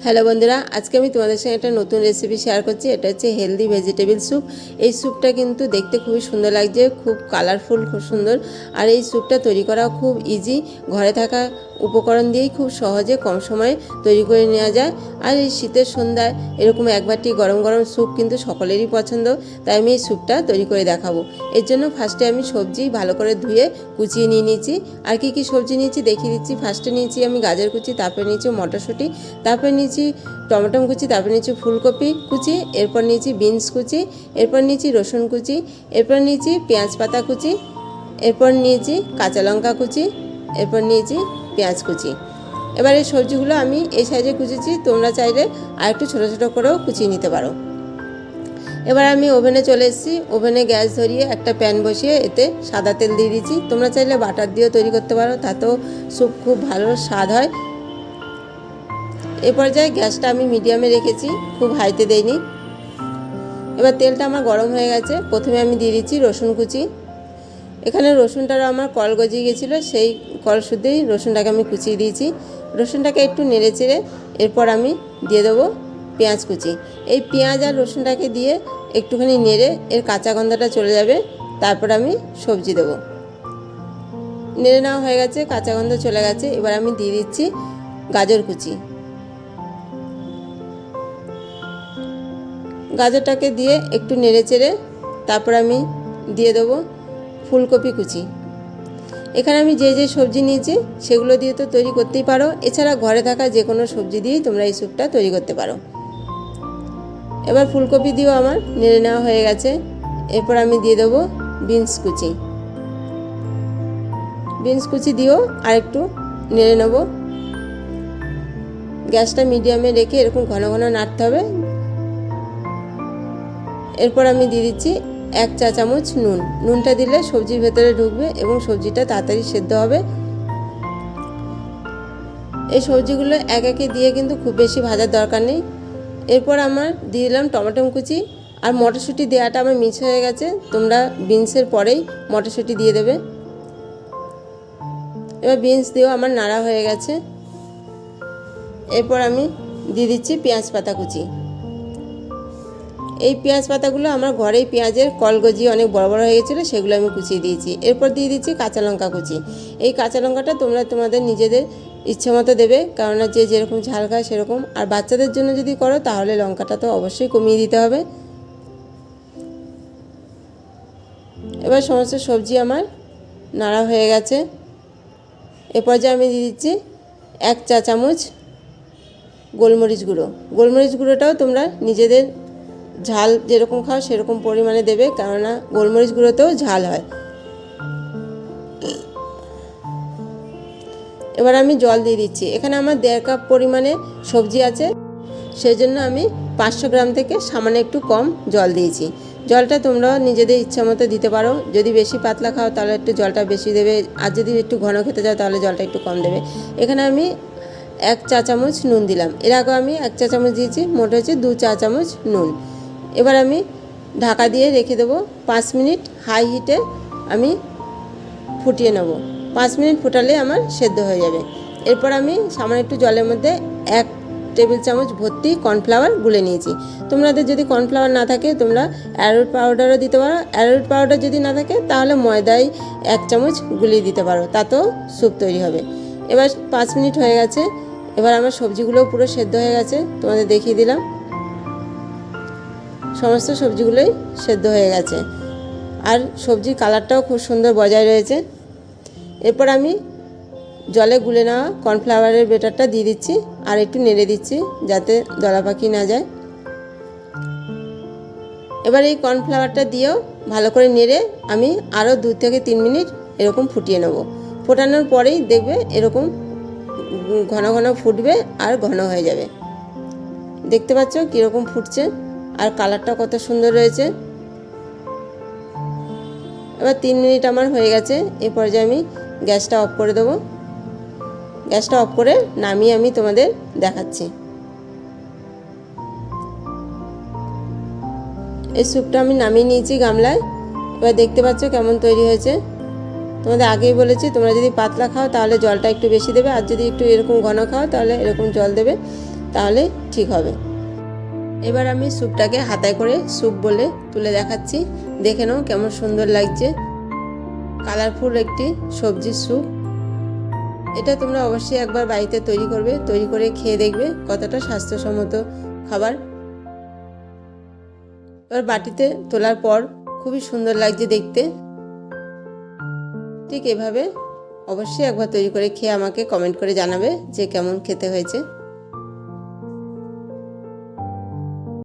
Hello বন্ধুরা, আজকে আমি তোমাদের সঙ্গে একটা নতুন রেসিপি শেয়ার করছি। এটা হচ্ছে হেলদি ভেজিটেবল স্যুপ। এই স্যুপটা কিন্তু দেখতে খুবই সুন্দর লাগছে, খুব কালারফুল, খুব সুন্দর। আর এই স্যুপটা তৈরি করা খুব ইজি, ঘরে থাকা উপকরণ দিয়েই খুব সহজে কম সময়ে তৈরি করে নেওয়া যায়। আর এই শীতের সন্ধ্যায় এরকম এক বাটি গরম গরম স্যুপ কিন্তু সকলেরই পছন্দ, তাই আমি এই স্যুপটা তৈরি করে দেখাবো। এর জন্য ফার্স্টে আমি সবজি ভালো করে ধুয়ে কুচিয়ে নিয়ে নিয়েছি। আর কি সবজি নিয়েছি দেখিয়ে দিচ্ছি। ফার্স্টে নিয়েছি আমি গাজর কুচি, তারপরে নিয়েছি মটরশুঁটি, তারপরে নিয়েছি টমেটো কুচি, তারপর নিয়েছি ফুলকপি কুচি, এরপর নিয়েছি বিনস কুচি, এরপর নিয়েছি রসুন কুচি, এরপর নিয়েছি পেঁয়াজ পাতা কুচি, এরপর নিয়েছি কাঁচা লঙ্কা কুচি, এরপর নিয়েছি পেঁয়াজ কুচি। এবার এই সবজিগুলো আমি এই সাইজে কুচিয়েছি, তোমরা চাইলে আর একটু ছোটো ছোটো করেও কুচিয়ে নিতে পারো। এবার আমি ওভেনে চলে এসেছি। ওভেনে গ্যাস ধরিয়ে একটা প্যান বসিয়ে এতে সাদা তেল দিয়ে দিয়েছি। তোমরা চাইলে বাটার দিয়েও তৈরি করতে পারো, তাতেও স্যুপ খুব ভালো স্বাদ হয়। এ পর্যায়ে গ্যাসটা আমি মিডিয়ামে রেখেছি, খুব হাইতে দেইনি। এবার তেলটা আমার গরম হয়ে গেছে। প্রথমে আমি দিয়ে দিচ্ছি রসুন কুচি। এখানে রসুনটারও আমার কল গজিয়ে গেছিলো, সেই কল শুদ্ধেই রসুনটাকে আমি কুচিয়ে দিয়েছি। রসুনটাকে একটু নেড়ে চেড়ে এরপর আমি দিয়ে দেবো পেঁয়াজ কুচি। এই পেঁয়াজ আর রসুনটাকে দিয়ে একটুখানি নেড়ে এর কাঁচা গন্ধটা চলে যাবে, তারপর আমি সবজি দেবো। নেড়ে নেওয়া হয়ে গেছে, কাঁচা গন্ধ চলে গেছে। এবার আমি দিয়ে দিচ্ছি গাজর কুচি। গাজরটাকে দিয়ে একটু নেড়ে চেড়ে তারপর আমি দিয়ে দেবো ফুলকপি কুচি। এখানে আমি যে সবজি নিয়েছি সেগুলো দিয়ে তো তৈরি করতেই পারো, এছাড়া ঘরে থাকা যে কোনো সবজি দিয়েই তোমরা এই স্যুপটা তৈরি করতে পারো। এবার ফুলকপি দিয়েও আমার নেড়ে নেওয়া হয়ে গেছে। এরপর আমি দিয়ে দেবো বিনস কুচি। বিনস কুচি দিয়েও আরেকটু নেড়ে নেব। গ্যাসটা মিডিয়ামে রেখে এরকম ঘন ঘন নাড়তে হবে। এরপর আমি দিয়ে দিচ্ছি 1 চা চামচ নুন। নুনটা দিলে সবজির ভেতরে ঢুকবে এবং সবজিটা তাড়াতাড়ি সেদ্ধ হবে। এই সবজিগুলো এক একে দিয়ে কিন্তু খুব বেশি ভাজার দরকার নেই। এরপর আমার দিয়ে দিলাম টমেটো কুচি। আর মটরশুঁটি দেওয়াটা আমার মিস হয়ে গেছে, তোমরা বিনসের পরেই মটরশুঁটি দিয়ে দেবে। এবার বিনস দিয়েও আমার নাড়া হয়ে গেছে। এরপর আমি দিয়ে দিচ্ছি পেঁয়াজ পাতা কুচি। এই পেঁয়াজ পাতাগুলো আমার ঘরেই পেঁয়াজের কল গজিয়ে অনেক বড় বড় হয়ে গেছিলো, সেগুলো আমি কুচিয়ে দিয়েছি। এরপর দিয়ে দিচ্ছি কাঁচা লঙ্কা কুচি। এই কাঁচা লঙ্কাটা তোমরা তোমাদের নিজেদের ইচ্ছে মতো দেবে, কেননা যে যেরকম ঝাল খায় সেরকম। আর বাচ্চাদের জন্য যদি করো তাহলে লঙ্কাটা তো অবশ্যই কমিয়ে দিতে হবে। এবার সমস্ত সবজি আমার নাড়া হয়ে গেছে। এরপর যে আমি দিয়ে দিচ্ছি 1 চা চামচ গোলমরিচ গুঁড়ো। গোলমরিচ গুঁড়োটাও তোমরা নিজেদের ঝাল যেরকম খাও সেরকম পরিমাণে দেবে, কেননা গোলমরিচ গুঁড়োতেও ঝাল হয়। এবার আমি জল দিয়ে দিচ্ছি। এখানে আমার 1.5 কাপ পরিমাণে সবজি আছে, সেই জন্য আমি 500 গ্রাম থেকে সামান্য একটু কম জল দিয়েছি। জলটা তোমরাও নিজেদের ইচ্ছা মতো দিতে পারো। যদি বেশি পাতলা খাও তাহলে একটু জলটা বেশি দেবে, আর যদি একটু ঘন খেতে চাও তাহলে জলটা একটু কম দেবে। এখানে আমি 1 চা চামচ নুন দিলাম। এর আগে আমি 1 চা চামচ দিয়েছি, মোট হচ্ছে 2 চা চামচ নুন। এবার আমি ঢাকা দিয়ে রেখে দেবো 5 মিনিট হাই হিটে আমি ফুটিয়ে নেব। 5 মিনিট ফুটালে আমার সেদ্ধ হয়ে যাবে। এরপর আমি সামান্য একটু জলের মধ্যে 1 টেবিল চামচ ভর্তি কর্নফ্লাওয়ার গুলে নিয়েছি। তোমাদের যদি কর্নফ্লাওয়ার না থাকে তোমরা অ্যারোরুট পাউডারও দিতে পারো। অ্যারোরুট পাউডার যদি না থাকে তাহলে ময়দায় 1 চামচ গুলিয়ে দিতে পারো, তাতেও স্যুপ তৈরি হবে। এবার 5 মিনিট হয়ে গেছে। এবার আমার সবজিগুলোও পুরো সেদ্ধ হয়ে গেছে, তোমাদের দেখিয়ে দিলাম। সমস্ত সবজিগুলোই সেদ্ধ হয়ে গেছে, আর সবজির কালারটাও খুব সুন্দর বজায় রয়েছে। এরপর আমি জলে গুলে নেওয়া কর্নফ্লাওয়ারের ব্যাটারটা দিয়ে দিচ্ছি, আর একটু নেড়ে দিচ্ছি যাতে দলা পাকি না যায়। এবার এই কর্নফ্লাওয়ারটা দিয়েও ভালো করে নেড়ে আমি আরও 2 থেকে 3 মিনিট এরকম ফুটিয়ে নেব। ফোটানোর পরেই দেখবে এরকম ঘন ঘন ফুটবে আর ঘন হয়ে যাবে। দেখতে পাচ্ছ কীরকম ফুটছে, আর কালারটা কত সুন্দর রয়েছে। এবার 3 মিনিট আমার হয়ে গেছে। এই পর্যায়ে আমি গ্যাসটা অফ করে দেবো। গ্যাসটা অফ করে নামিয়ে আমি তোমাদের দেখাচ্ছি। এই স্যুপটা আমি নামিয়ে নিয়েছি গামলায়। এবার দেখতে পাচ্ছ কেমন তৈরি হয়েছে। তোমাদের আগেই বলেছি তোমরা যদি পাতলা খাও তাহলে জলটা একটু বেশি দেবে, আর যদি একটু এরকম ঘন খাও তাহলে এরকম জল দেবে। তাহলে ঠিক হবে। এবার আমি স্যুপটাকে হাতায় করে স্যুপ বলে তুলে দেখাচ্ছি। দেখে নাও কেমন সুন্দর লাগছে, কালারফুল একটি সবজির স্যুপ। এটা তোমরা অবশ্যই একবার বাড়িতে তৈরি করবে, তৈরি করে খেয়ে দেখবে কতটা স্বাস্থ্যসম্মত খাবার। এবার বাটিতে তোলার পর খুবই সুন্দর লাগছে দেখতে। ঠিক এভাবে অবশ্যই একবার তৈরি করে খেয়ে আমাকে কমেন্ট করে জানাবে যে কেমন খেতে হয়েছে।